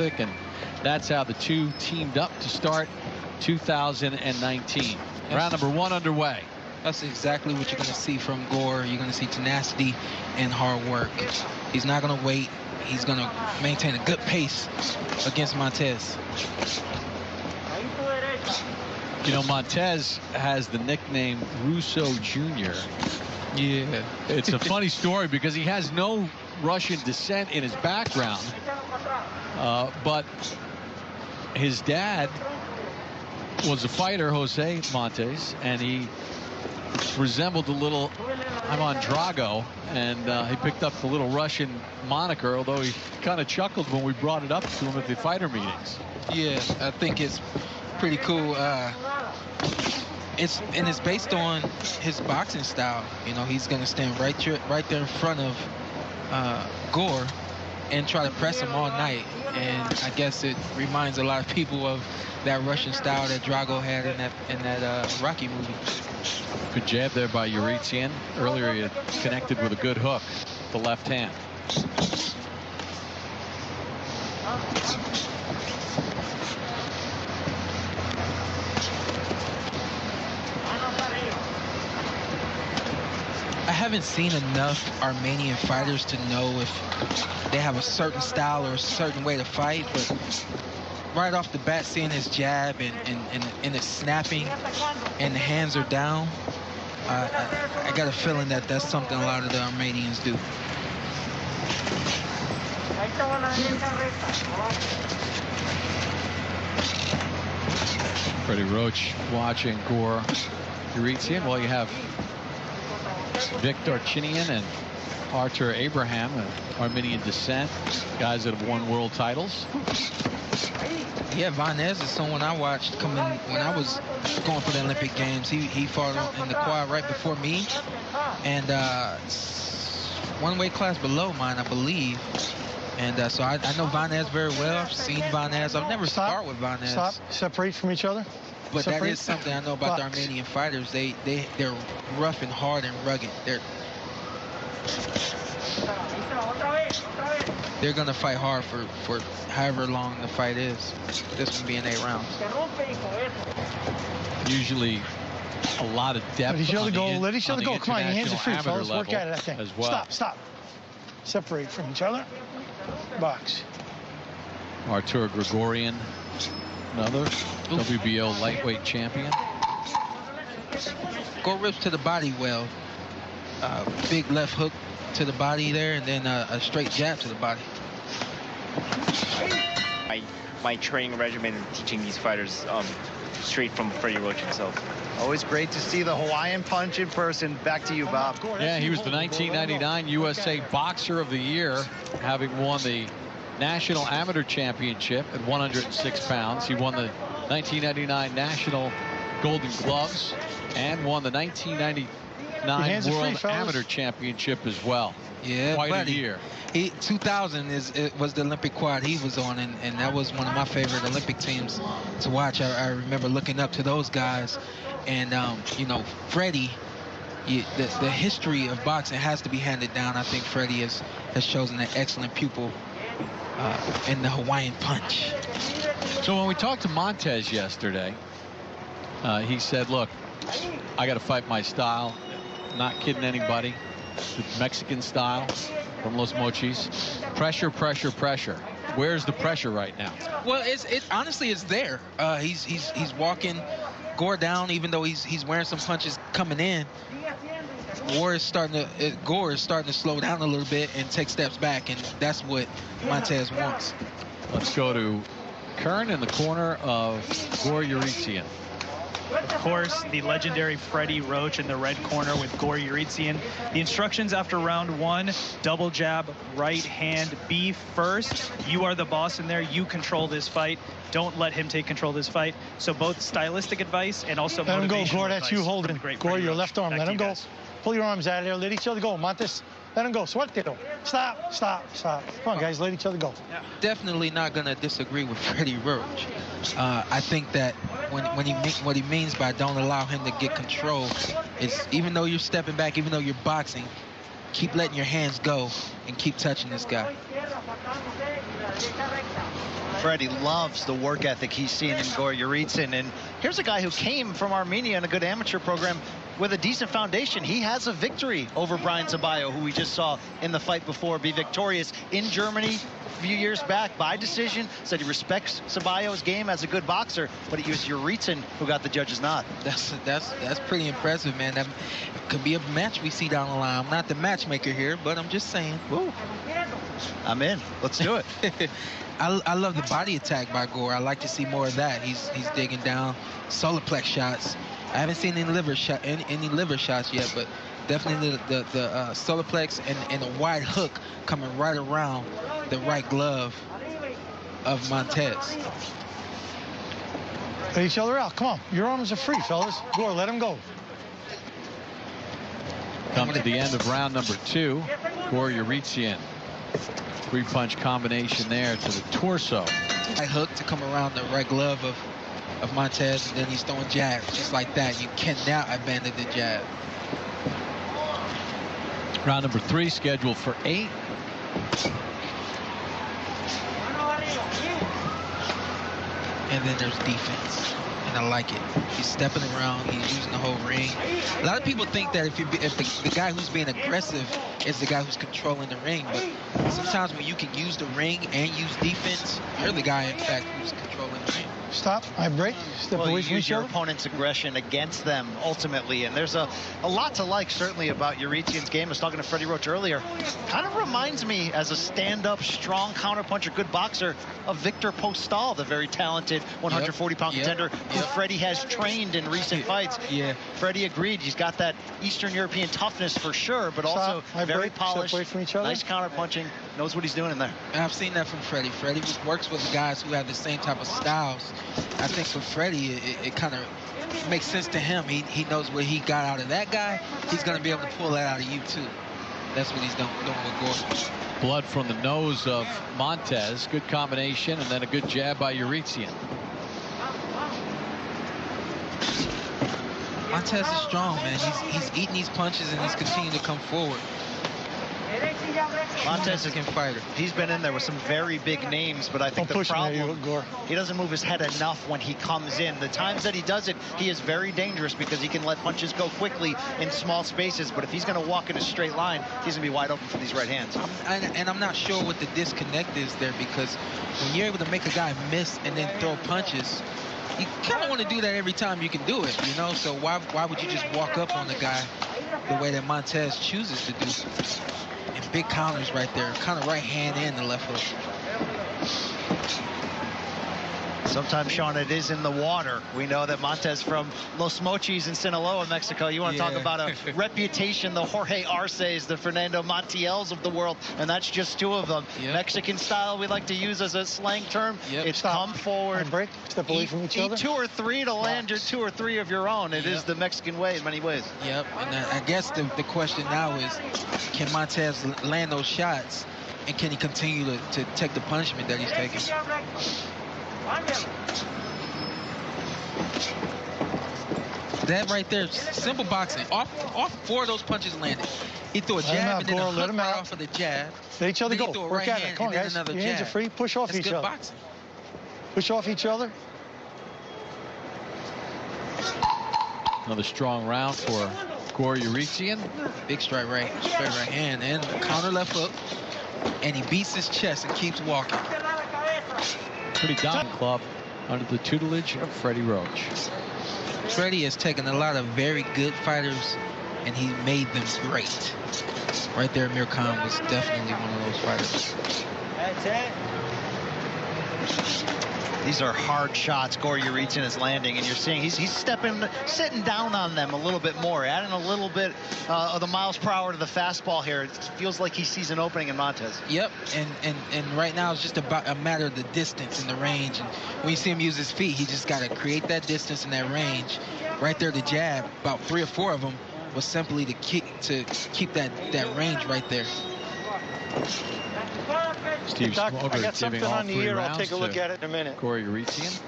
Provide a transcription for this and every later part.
Pacific, and that's how the two teamed up to start 2019. Round number 1 underway. That's exactly what you're going to see from Gore. You're going to see tenacity and hard work. He's not going to wait. He's going to maintain a good pace against Montes. You know, Montes has the nickname Russo Jr. Yeah. It's a funny story because he has no Russian descent in his background. But his dad was a fighter, Jose Montes, and he resembled a little Ivan Drago, and he picked up the little Russian moniker, although he kind of chuckled when we brought it up to him at the fighter meetings. Yeah, I think it's pretty cool. It's based on his boxing style. You know, he's going to stand right there in front of Gore and try to press him all night. And I guess it reminds a lot of people of that Russian style that Drago had in that Rocky movie. Good jab there by Yeritsyan. Earlier he had connected with a good hook, the left hand. I haven't seen enough Armenian fighters to know if they have a certain style or a certain way to fight, but right off the bat, seeing his jab and his snapping and the hands are down, I got a feeling that that's something a lot of the Armenians do. Freddie Roach watching Gore Yeritsyan. Well, you have Vic Darchinian and Artur Abraham, Armenian descent, guys that have won world titles. Yeah, Vanez is someone I watched come in when I was going for the Olympic Games. He fought in the quad right before me, and one weight class below mine, I believe. And so I know Vanez very well. I've seen Vanez. I've never sparred with Vanez. Stop. Separate from each other. But that is something I know about the Armenian fighters. They're rough and hard and rugged. They're gonna fight hard for however long the fight is. This one being 8 rounds. Usually a lot of depth. Let each other go. Let each other go. Come on, your hands are free, international fellas. Work amateur at it, I think. as well. Stop. Separate from each other. Box. Artur Grigorian, another WBO lightweight champion. Go rips to the body well. Big left hook to the body there, and then a straight jab to the body. My training regimen and teaching these fighters straight from Freddie Roach himself. Always great to see the Hawaiian punch in person. Back to you, Bob. Yeah, he was the 1999 USA Boxer of the Year, having won the National Amateur Championship at 106 pounds. He won the 1999 National Golden Gloves and won the 1999 World Amateur Championship as well. Yeah, quite buddy. a year. 2000 was the Olympic quad he was on, and that was one of my favorite Olympic teams to watch. I remember looking up to those guys, and you know, Freddie. The history of boxing has to be handed down. I think Freddie has chosen an excellent pupil in the Hawaiian punch. So when we talked to Montes yesterday, he said, look, I got to fight my style. I'm not kidding anybody. The Mexican style from Los Mochis. Pressure, pressure, pressure. Where's the pressure right now? Well, honestly, it's there. He's walking Gore down, even though he's wearing some punches coming in. Gore is starting to slow down a little bit and take steps back, and that's what Montes wants. Let's go to Kern in the corner of Gore Yeritsyan. Of course, the legendary Freddie Roach in the red corner with Gore Yeritsyan. The instructions after round 1, double jab, right hand, be first. You are the boss in there. You control this fight. Don't let him take control of this fight. So both stylistic advice and also let him go, Gore. That's you holding. Gore, your left arm. Let him go. Pull your arms out of there. Let each other go. Montes, let him go. Suéltelo. Stop. Come on, guys. Let each other go. Definitely not going to disagree with Freddie Roach. I think that what he means by don't allow him to get control is, even though you're stepping back, even though you're boxing, keep letting your hands go and keep touching this guy. Freddie loves the work ethic he's seen in Gore Yeritsyan. And here's a guy who came from Armenia in a good amateur program with a decent foundation. He has a victory over Brian Ceballo, who we just saw in the fight before be victorious in Germany a few years back by decision. Said he respects Ceballo's game as a good boxer, but it was Yeritsyan who got the judge's nod. That's pretty impressive, man. That could be a match we see down the line. I'm not the matchmaker here, but I'm just saying. Woo. I'm in. Let's do it. I love the body attack by Gore. I like to see more of that. He's digging down, solar plex shots. I haven't seen any liver shots yet, but definitely the solar plex and a wide hook coming right around the right glove of Montes. Let each other out. Come on. Your arms are free, fellas. Gore, let him go. Come to the end of round number 2. Gore Yeritsyan. 3-punch combination there to the torso. Right hook to come around the right glove of Montes, and then he's throwing jabs just like that. You cannot abandon the jab. Round number 3 scheduled for 8. And then there's defense, and I like it. He's stepping around. He's using the whole ring. A lot of people think that if the guy who's being aggressive is the guy who's controlling the ring, but sometimes when you can use the ring and use defense, you're the guy, in fact, who's controlling the ring. Stop. I break. Step away from use each your other. opponent's aggression against them ultimately, and there's a lot to like certainly about Yeritsyan's game. I was talking to Freddie Roach earlier. Kind of reminds me, as a stand-up, strong counterpuncher, good boxer, of Victor Postal, the very talented 140-pound contender who Freddie has trained in recent fights. Yeah. Freddie agreed. He's got that Eastern European toughness for sure, but also very polished, away from each other. nice counterpunching, knows what he's doing in there. I've seen that from Freddie. Freddie works with guys who have the same type of styles. I think for Freddie, it kind of makes sense to him. He knows what he got out of that guy. He's going to be able to pull that out of you, too. That's what he's doing with Gore. Blood from the nose of Montes. Good combination, and then a good jab by Yeritsyan. Montes is strong, man. He's eating these punches, and he's continuing to come forward. Montes is a fighter. He's been in there with some very big names, but I think the problem, he doesn't move his head enough when he comes in. The times that he does it, he is very dangerous because he can let punches go quickly in small spaces, but if he's going to walk in a straight line, he's going to be wide open for these right hands. And I'm not sure what the disconnect is there, because when you're able to make a guy miss and then throw punches, you kind of want to do that every time you can do it, you know? So why would you just walk up on the guy the way that Montes chooses to do? And big counters right there, kind of right hand and the left hook. Sometimes, Sean, it is in the water. We know that Montes from Los Mochis in Sinaloa, Mexico. You want to talk about a reputation, the Jorge Arces, the Fernando Montiels of the world, and that's just 2 of them. Mexican style we like to use as a slang term. It's come forward, break, step away from each other. 2 or 3 to land your 2 or 3 of your own. It is the Mexican way in many ways. Yep, and I guess the question now is, can Montes land those shots, and can he continue to take the punishment that he's taking? That right there, simple boxing. Off 4 of those punches landed. He threw a jab and then a hook right off of the jab. Let each other go. Work at it. Come on, guys. Your hands are free. Push off each other. Boxing. Push off each other. Another strong round for Gore Yeritsyan. Big straight right hand and counter left hook. And he beats his chest and keeps walking. Pretty dominant club under the tutelage of Freddie Roach. Freddie has taken a lot of very good fighters and he made them great. Right there, Amir Khan was definitely one of those fighters. That's it. These are hard shots Gore Yeritsyan is landing, and you're seeing he's sitting down on them a little bit more, adding a little bit of the miles per hour to the fastball here. It feels like he sees an opening in Montes. Yep, and right now it's just about a matter of the distance and the range. And when you see him use his feet, he just got to create that distance and that range. Right there, the jab, about 3 or 4 of them, was simply to keep that range right there. Steve Smoger I got something on the ear. I'll take a look at it in a minute. Gore Yeritsyan.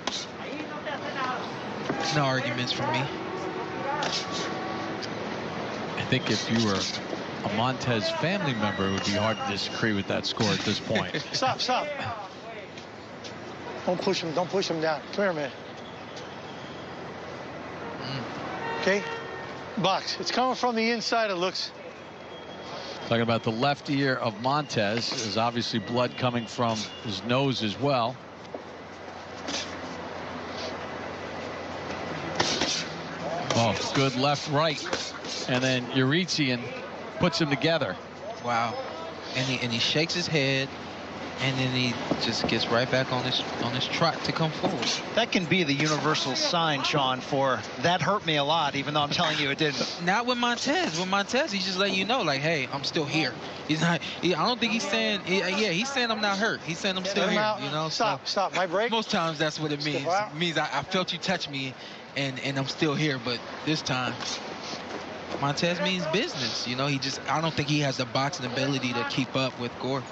No arguments from me. I think if you were a Montes family member, it would be hard to disagree with that score at this point. Stop. Don't push him. Don't push him down. Come here, man. Okay? Box. It's coming from the inside, it looks. Talking about the left ear of Montes. There's obviously blood coming from his nose as well. Oh, good left, right. And then Yeritsyan puts them together. Wow. And he shakes his head, and then he just gets right back on his trot to come forward. That can be the universal sign, Sean, for that hurt me a lot, even though I'm telling you it didn't. Not with Montes. With Montes, he's just letting you know, like, hey, I'm still here. He's not. I don't think he's saying. Yeah, he's saying I'm not hurt. He's saying I'm still here. Out. You know. Stop. My break. Most times that's what it means. It means I felt you touch me, and I'm still here. But this time, Montes means business. You know, I don't think he has the boxing ability to keep up with Gore.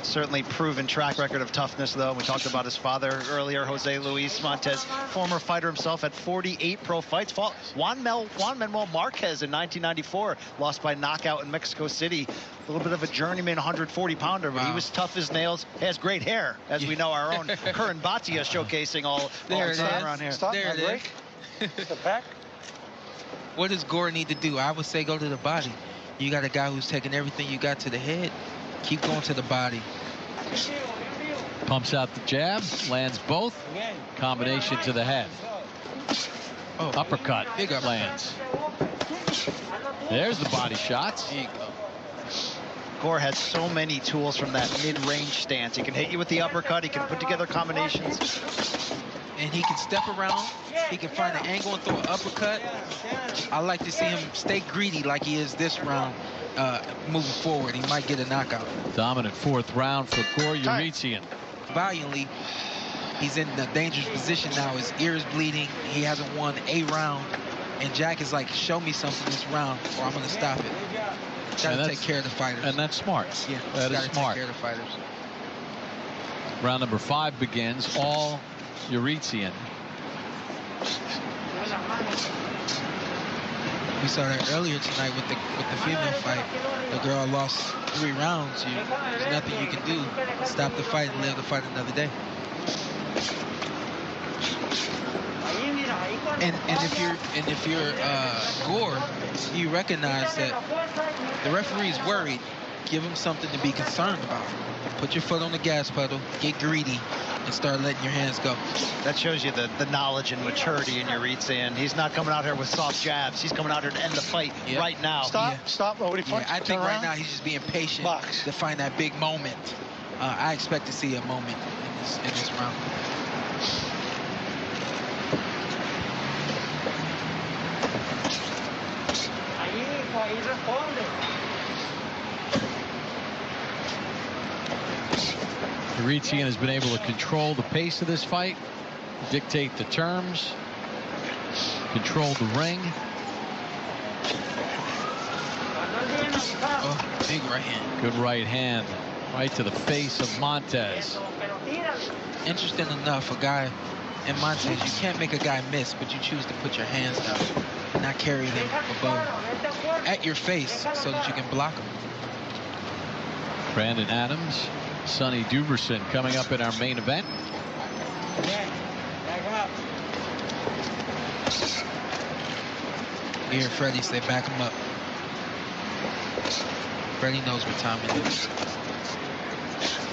Certainly proven track record of toughness, though. We talked about his father earlier, Jose Luis Montes, former fighter himself, had 48 pro fights. Fought Juan Manuel Marquez in 1994, lost by knockout in Mexico City. A little bit of a journeyman 140-pounder, but he was tough as nails. He has great hair, as we know, our own Curran Batia showcasing all the time around here. Stop. There My break. The back. What does Gore need to do? I would say go to the body. You got a guy who's taking everything you got to the head. Keep going to the body. Pumps out the jab, lands both. Combination to the head. Oh, Uppercut. Big uppercut. Lands. There's the body shots. There you go. Gore has so many tools from that mid-range stance. He can hit you with the uppercut. He can put together combinations. And he can step around. He can find an angle and throw an uppercut. I like to see him stay greedy like he is this round. Moving forward, he might get a knockout. Dominant fourth round for Gore Yeritsyan. Valiantly, he's in a dangerous position now. His ear is bleeding. He hasn't won a round. And Jack is like, show me something this round or I'm going to stop it. Got to take care of the fighters. And that's smart. Yeah, that is smart. Take care of the fighters. Round number 5 begins. All Yeritsyan. We saw that earlier tonight with the female fight. The girl lost 3 rounds. There's nothing you can do. Stop the fight and live the fight another day. And if you're Gore, you recognize that the referee is worried. Give him something to be concerned about. Put your foot on the gas pedal, get greedy, and start letting your hands go. That shows you the knowledge and maturity in Yeritsyan. He's not coming out here with soft jabs. He's coming out here to end the fight right now. Stop. Nobody punch. I think right now he's just being patient to find that big moment. I expect to see a moment in this round. Yeritsyan has been able to control the pace of this fight, dictate the terms, control the ring. Oh, big right hand. Good right hand, right to the face of Montes. Interesting enough, a guy in Montes, you can't make a guy miss, but you choose to put your hands down and not carry them above at your face so that you can block them. Brandon Adams, Sonny Duberson coming up in our main event. You hear Freddie say, back him up. Freddie knows what time it is.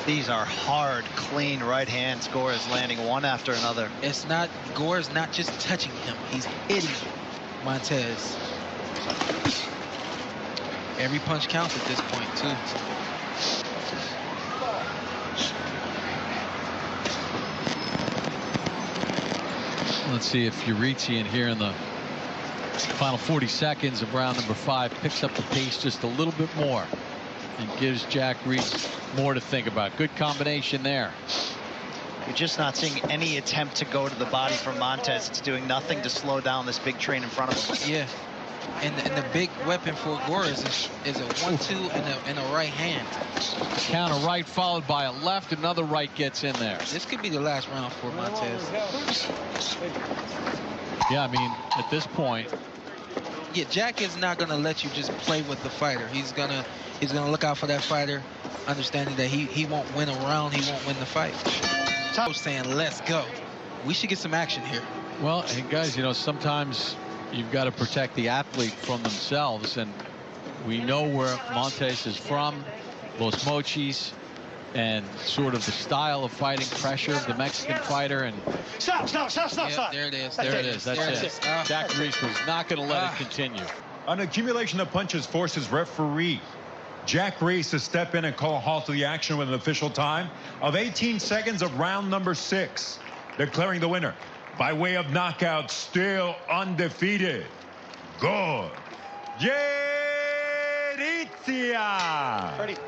These are hard, clean right hands. Gore is landing one after another. It's not, Gore is not just touching him. He's hitting Montes. Every punch counts at this point, too. Let's see if Yeritsyan here in the final 40 seconds of round number 5 picks up the pace just a little bit more and gives Jack Reese more to think about. Good combination there. You're just not seeing any attempt to go to the body from Montes. It's doing nothing to slow down this big train in front of him. Yeah. And the big weapon for Gore is a 1-2 and a right hand. Counter right followed by a left. Another right gets in there. This could be the last round for Montes. Yeah, I mean, at this point. Yeah, Jack is not going to let you just play with the fighter. He's gonna look out for that fighter, understanding that he won't win a round, he won't win the fight. I was saying, let's go. We should get some action here. Well, hey guys, you know, sometimes you've got to protect the athlete from themselves, and we know where Montes is from, Los Mochis, and sort of the style of fighting, pressure of the Mexican fighter. And Stop. Yep, there it is. there it is. That's it. Jack Reese was not going to let it continue. An accumulation of punches forces referee Jack Reese to step in and call a halt to the action with an official time of 18 seconds of round number 6, declaring the winner by way of knockout, still undefeated, Yeritsyan.